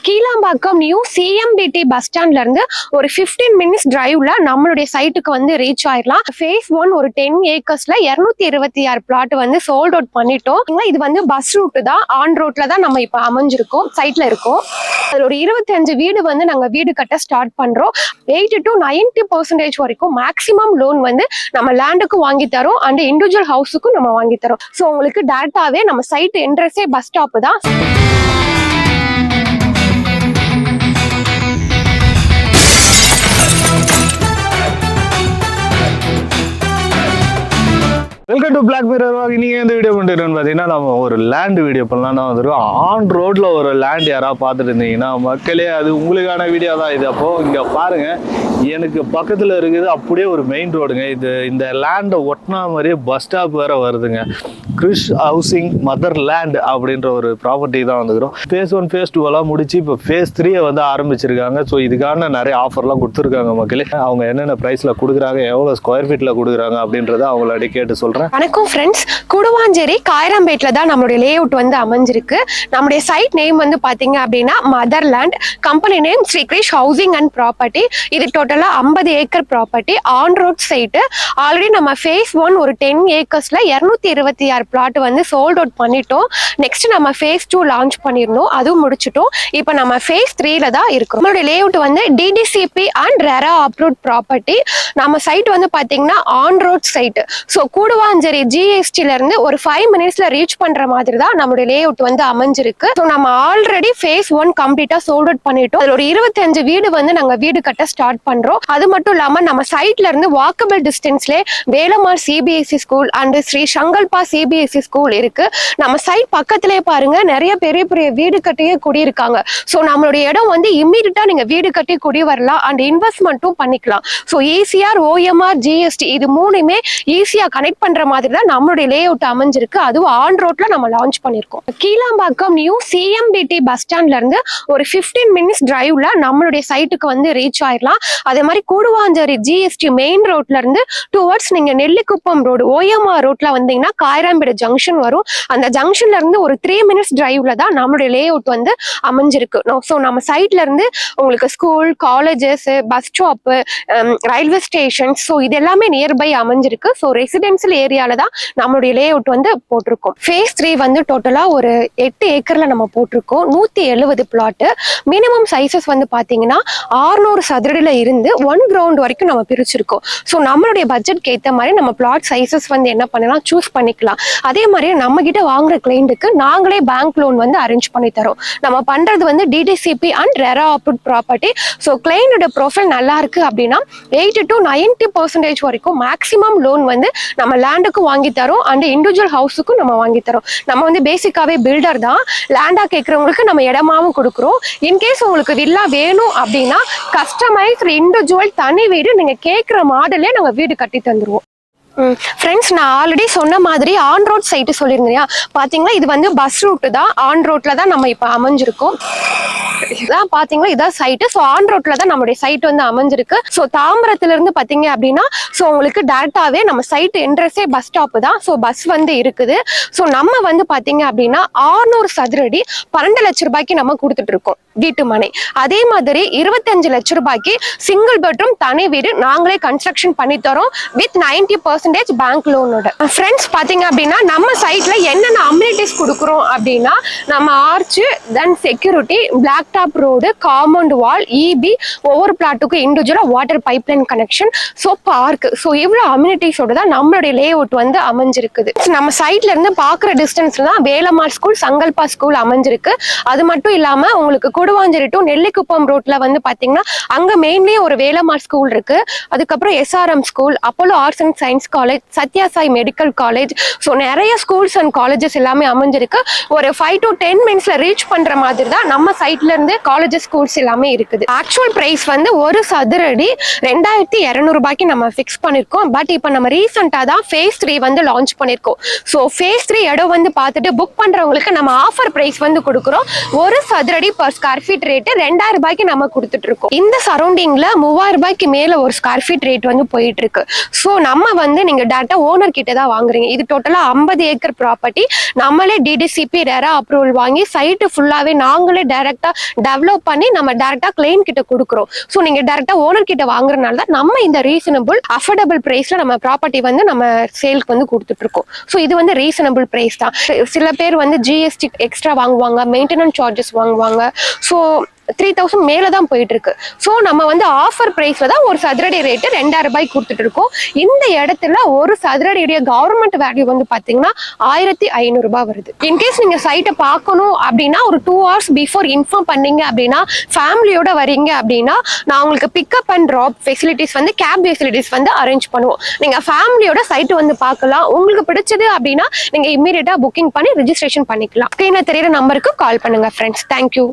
Kilambakkam new CMBT bus ஸ்டாண்ட்ல இருந்து ஒரு 15 மினிட்ஸ் டிரைவ்ல நம்மளுடைய சைட்டுக்கு வந்து ரீச் ஆயிடலாம். ஃபேஸ் 1 ஒரு 10 ஏக்கர்ஸ்ல 226 பிளாட் வந்து சோல்ட் அவுட் பண்ணிட்டோம். இது வந்து பஸ் ரூட் தான், ஆன் ரோட்ல தான் நம்ம இப்ப அமைஞ்சிருக்கோம், சைட்ல இருக்கோம். அதுல ஒரு 25 வீடு வந்து நாங்க வீடு கட்ட ஸ்டார்ட் பண்றோம். 80 to 90% வரைக்கும் மேக்ஸிமம் லோன் வந்து நம்ம லேண்டுக்கு வாங்கி தரோம் அண்ட் இண்டிவிஜுவல் ஹவுஸுக்கும் நம்ம வாங்கி தரோம். ஸோ உங்களுக்கு டேரக்டாவே நம்ம சைட் என்ட்ரஸே பஸ் ஸ்டாப் தான். Welcome to Black Mirror. நீங்க எந்த வீடியோ பண்ணிருக்கோன்னு பார்த்தீங்கன்னா நம்ம ஒரு லேண்ட் வீடியோ பண்ணலாம் வந்துருக்கோம். ஆன் ரோட்ல ஒரு லேண்ட் யாராவது பார்த்துட்டு இருந்தீங்கன்னா மக்களே அது உங்களுக்கான வீடியோ தான் இது. அப்போ இங்க பாருங்க, எனக்கு பக்கத்துல இருக்குது அப்படியே ஒரு மெயின் ரோடுங்க. இந்த லேண்டை ஒட்டினா மாதிரியே பஸ் ஸ்டாப் வேற வருதுங்க. கிறிஷ் ஹவுசிங் மதர் லேண்ட் அப்படின்ற ஒரு ப்ராப்பர்ட்டி தான் வந்துக்கிறோம். ஃபேஸ் 1 ஃபேஸ் 2 எல்லாம் முடிச்சு இப்போ ஃபேஸ் 3 வந்து ஆரம்பிச்சிருக்காங்க. ஸோ இதுக்கான நிறைய ஆஃபர்லாம் கொடுத்துருக்காங்க மக்களே. அவங்க என்னென்ன ப்ரைஸ்ல கொடுக்குறாங்க, எவ்வளோ ஸ்கொயர் ஃபீட்ல கொடுக்குறாங்க அப்படின்றத அவங்கள கேட்டு சொல்றேன். வணக்கம் ஃப்ரெண்ட்ஸ், குடுவாஞ்சேரி காயரம்பேட்ல தான் நம்மளுடைய லே அவுட் வந்து அமைஞ்சிருக்கு. நம்முடைய சைட் நேம் வந்து பாத்தீங்க அப்படின்னா Mother Land, company name Shri Krish housing and property. இது டோட்டலா 50 acre property, on road side. Already நம்ம ஃபேஸ் 1 ஒரு 10 ஏக்கர்ஸ்ல 226 பிளாட் வந்து சோல்ட் அவுட் பண்ணிட்டோம். நெக்ஸ்ட் நம்ம ஃபேஸ் 2 லான்ச் பண்ணிருந்தோம், அதுவும் முடிச்சிட்டோம். இப்போ நம்ம ஃபேஸ் 3ல தான் இருக்கோம். நம்மளுடைய லே அவுட் வந்து DTCP and RERA approved property. நம்ம சைட் வந்து பாத்தீங்கன்னா on road side. So Guduvanchery ஜிஎஸ்டில இருந்து ஒரு 5 மினிட்ஸ்ல ரீச் பண்ற மாதிரி தான் நம்மளுடைய லே அவுட் வந்து அமைஞ்சிருக்கு. ஸோ நம்ம ஆல்ரெடி ஃபேஸ் 1 கம்ப்ளீட்டா சோல்ட் அவுட் பண்ணிட்டோம். அதுல ஒரு 25 வீடு வந்து நாங்க வீடு கட்ட ஸ்டார்ட் பண்றோம். அது மட்டும் இல்லாம நம்ம சைட்ல இருந்து வாக்கபிள் டிஸ்டன்ஸ்ல Velammal CBSE school and Sri Sankalpa CBSE school இருக்கு. நம்ம சைட் பக்கத்திலே பாருங்க, நிறைய பெரிய பெரிய வீடு கட்டியே குடியிருக்காங்க. ஸோ நம்மளுடைய இடம் வந்து இம்மீடியட்டா நீங்க வீடு கட்டி குடி வரலாம் அண்ட் இன்வெஸ்ட்மெண்ட்டும் பண்ணிக்கலாம். ஸோ ஈசிஆர், ஓஎம்ஆர், ஜிஎஸ்டி இது மூணுமே ஈஸியா கனெக்ட் பண்ற மாதிரி தான் நம்மளுடைய லே அவுட் அமைஞ்சிருக்கு. அதுவும் ஆன் ரோட்ல நம்ம லான்ச் பண்ணிருக்கோம். கீழாம்பாக்கம் நியூ சிஎம்பிடி பஸ் ஸ்டாண்ட்ல இருந்து ஒரு 15 மினிட்ஸ் டிரைவ்ல நம்மளுடைய சைட்டுக்கு வந்து ரீச் ஆயிடலாம். அதே மாதிரி கூடுவாஞ்சேரி ஜிஎஸ்டி மெயின் ரோட்ல இருந்து டுவர்ட்ஸ் நீங்க நெல்லிக்குப்பம் ரோடு ஓஎம்ஆர் ரோட்ல வந்தீங்கன்னா காயரம்பேடு ஜங்ஷன் வரும். அந்த ஜங்ஷன்ல இருந்து ஒரு 3 மினிட்ஸ் டிரைவ்ல தான் நம்மளுடைய லே அவுட் வந்து அமைஞ்சிருக்கு. ஸோ நம்ம சைட்ல இருந்து உங்களுக்கு school, colleges, bus stop, railway station, so இது எல்லாமே நியர்பை அமைஞ்சிருக்கு. ஸோ ரெசிடென்சியல் ஏரியால தான் நம்மளுடைய லே அவுட் வந்து போட்டிருக்கோம். ஃபேஸ் 3 வந்து டோட்டலா ஒரு 8 ஏக்கர்ல நம்ம போட்டிருக்கோம். 170 பிளாட். மினிமம் சைசஸ் வந்து பாத்தீங்கன்னா 600 சதுரடியில இருந்து 1 கிரவுண்ட் வரைக்கும் நம்ம பிரிச்சிருக்கோம். ஸோ நம்மளுடைய பட்ஜெட்க்கு ஏற்ற மாதிரி நம்ம பிளாட் சைசஸ் வந்து என்ன பண்ணலாம், சூஸ் பண்ணிக்கலாம். அதே மாதிரி நம்ம கிட்ட வாங்குற கிளைண்ட்டுக்கு நாங்களே பேங்க் லோன் வந்து அரேஞ்ச் பண்ணி தரோம். நம்ம பண்றது வந்து DTCP and RERA approved property. So கிளைண்டோட ப்ரொஃபைல் நல்லா இருக்கு அப்படின்னா 80 to 90% வரைக்கும் மேக்ஸிமம் லோன் வந்து நம்ம லேண்டுக்கு வாங்கி தரோம் அண்ட் இண்டிவிஜுவல் ஹவுஸுக்கும் நம்ம வாங்கி தரோம். நம்ம வந்து பேசிக்காவே பில்டர் தான். லேண்டா கேட்கறவங்களுக்கு நம்ம இடமாவும் கொடுக்குறோம். இன்கேஸ் உங்களுக்கு வில்லா வேணும் அப்படின்னா கஸ்டமைஸ் இண்டிவிஜுவல் தனி வீடு நீங்க கேட்கிற மாடலே நாங்க வீடு கட்டி தந்துருவோம். ஃப்ரெண்ட்ஸ், நான் ஆல்ரெடி சொன்ன மாதிரி ஆன் ரோட் சைட்டு சொல்லியிருந்தேன் பாத்தீங்களா. இது வந்து பஸ் ரூட் தான், ஆன் ரோட்ல தான் நம்ம இப்ப அமைஞ்சிருக்கோம். இதான் பாத்தீங்களா, இதான் சைட்டு. ஸோ ஆன் ரோட்ல தான் நம்மளுடைய சைட் வந்து அமைஞ்சிருக்கு. ஸோ தாம்பரத்துல இருந்து பாத்தீங்க அப்படின்னா ஸோ உங்களுக்கு டேரக்டாவே நம்ம சைட் என்ட்ரஸே பஸ் ஸ்டாப் தான். ஸோ பஸ் வந்து இருக்குது. ஸோ நம்ம வந்து பாத்தீங்க அப்படின்னா 600 சதுரடி 12 லட்ச ரூபாய்க்கு நம்ம கொடுத்துட்டு இருக்கோம் வீட்டு மனை. அதே மாதிரி 25 லட்ச ரூபாய்க்கு சிங்கிள் பெட்ரூம் தனி வீடு நாங்களே கன்ஸ்ட்ரக்ஷன் பண்ணி தரோம் வித் 90% பேங்க் லோனோட. ஃப்ரெண்ட்ஸ் பாத்தீங்க அப்படின்னா நம்ம சைட்ல என்னென்ன அம்யூனிட்டிஸ் கொடுக்குறோம் அப்படின்னா நம்ம arch, then security, black top road, compound wall, EB, ஒவ்வொரு பிளாட்டுக்கும் இண்டிவிஜுவலா water pipeline connection, so park, so இவ்வளவு அம்யூனிட்டிஸோட தான் நம்மளுடைய லே அவுட் வந்து அமைஞ்சிருக்குது. நம்ம சைட்ல இருந்து பாக்குற டிஸ்டன்ஸ்ல தான் வேலம்மாள் ஸ்கூல், சங்கல்பா ஸ்கூல் அமைஞ்சிருக்கு. அது மட்டும் இல்லாம உங்களுக்கு கூடுவாஞ்சேரி டு நெல்லிக்குப்பம் ரோட்ல வந்து பாத்தீங்கன்னா அங்க மெயின்லயே ஒரு வேலம்மாள் ஸ்கூல் இருக்கு. அதுக்கப்புறம் SRM school, Apollo arts and science college, Sathya Sai medical college, so நிறைய ஸ்கூல்ஸ் அண்ட் காலேஜஸ் எல்லாமே அமைஞ்சிருக்கு. ஒரு 5 to 10 மினிட்ஸ்ல ரீச் பண்ற மாதிரி தான் நம்ம சைட்ல இருந்து காலேஜஸ், ஸ்கூல்ஸ் எல்லாமே இருக்குது. ஆக்சுவல் பிரைஸ் வந்து ஒரு சதுரடி 2200 ரூபாய்க்கு நம்ம ஃபிக்ஸ் பண்ணிருக்கோம். பட் இப்போ நம்ம ரீசெண்டா தான் ஃபேஸ் 3 வந்து லான்ச் பண்ணிருக்கோம். ஸோ ஃபேஸ் 3 இடம் வந்து பார்த்துட்டு புக் பண்றவங்களுக்கு நம்ம ஆஃபர் பிரைஸ் வந்து கொடுக்குறோம். ஒரு சதுரடி பர் ஸ்கொயர் ஃபீட் ரேட்டு 2000 ரூபாய்க்கு நம்ம கொடுத்துட்டு இருக்கோம். இந்த சரௌண்டிங்ல 3000 ரூபாய்க்கு மேல ஒரு ஸ்கொயர் ஃபீட் ரேட் வந்து போயிட்டு இருக்கு. ஸோ நம்ம வந்து நீங்க டேரக்டா ஓனர் கிட்ட தான் வாங்குறீங்க. இது டோட்டலா 50 ஏக்கர் ப்ராப்பர்ட்டி. நம்மளே டிடிசிபி ரெரா அப்ரூவல் வாங்கி சைட்டு ஃபுல்லாவே நாங்களே டைரக்டா டெவலப் பண்ணி நம்ம டேரக்டா கிளைண்ட் கிட்ட கொடுக்குறோம். ஸோ நீங்க டேரக்டா ஓனர் கிட்ட வாங்குறதுனால தான் நம்ம இந்த ரீசனபிள் அஃபோர்டபுள் பிரைஸ்ல நம்ம ப்ராப்பர்ட்டி வந்து நம்ம சேல்க்கு வந்து கொடுத்துட்டு இருக்கோம். ஸோ இது வந்து ரீசனபிள் பிரைஸ் தான். சில பேர் வந்து ஜிஎஸ்டி எக்ஸ்ட்ரா வாங்குவாங்க, மெயின்டெனன்ஸ் சார்ஜஸ் வாங்குவாங்க. ஸோ 3000 மேல தான் போயிட்டு இருக்கு. ஸோ நம்ம வந்து ஆஃபர் பிரைஸ்ல தான் ஒரு சதுரடி ரேட்டு 2000 ரூபாய்க்கு கொடுத்துட்டு இருக்கோம். இந்த இடத்துல ஒரு சதுரடியுடைய கவர்மெண்ட் வேல்யூ வந்து பாத்தீங்கன்னா 1500 ரூபாய் வருது. இன்கேஸ் நீங்க சைட்டை பார்க்கணும் அப்படின்னா ஒரு 2 hours பிஃபோர் இன்ஃபார்ம் பண்ணீங்க அப்படின்னா, ஃபேமிலியோட வரீங்க அப்படின்னா நான் உங்களுக்கு பிக்கப் அண்ட் ட்ராப் ஃபெசிலிட்டிஸ் வந்து கேப் ஃபெசிலிட்டிஸ் வந்து அரேஞ்ச் பண்ணுவோம். நீங்க ஃபேமிலியோட சைட் வந்து பார்க்கலாம். உங்களுக்கு பிடிச்சது அப்படின்னா நீங்க இம்மீடியட்டா புக்கிங் பண்ணி ரிஜிஸ்ட்ரேஷன் பண்ணிக்கலாம். ஸ்கிரீன்ல தெரியுற நம்பருக்கு கால் பண்ணுங்க ஃப்ரெண்ட்ஸ். தேங்க்யூ.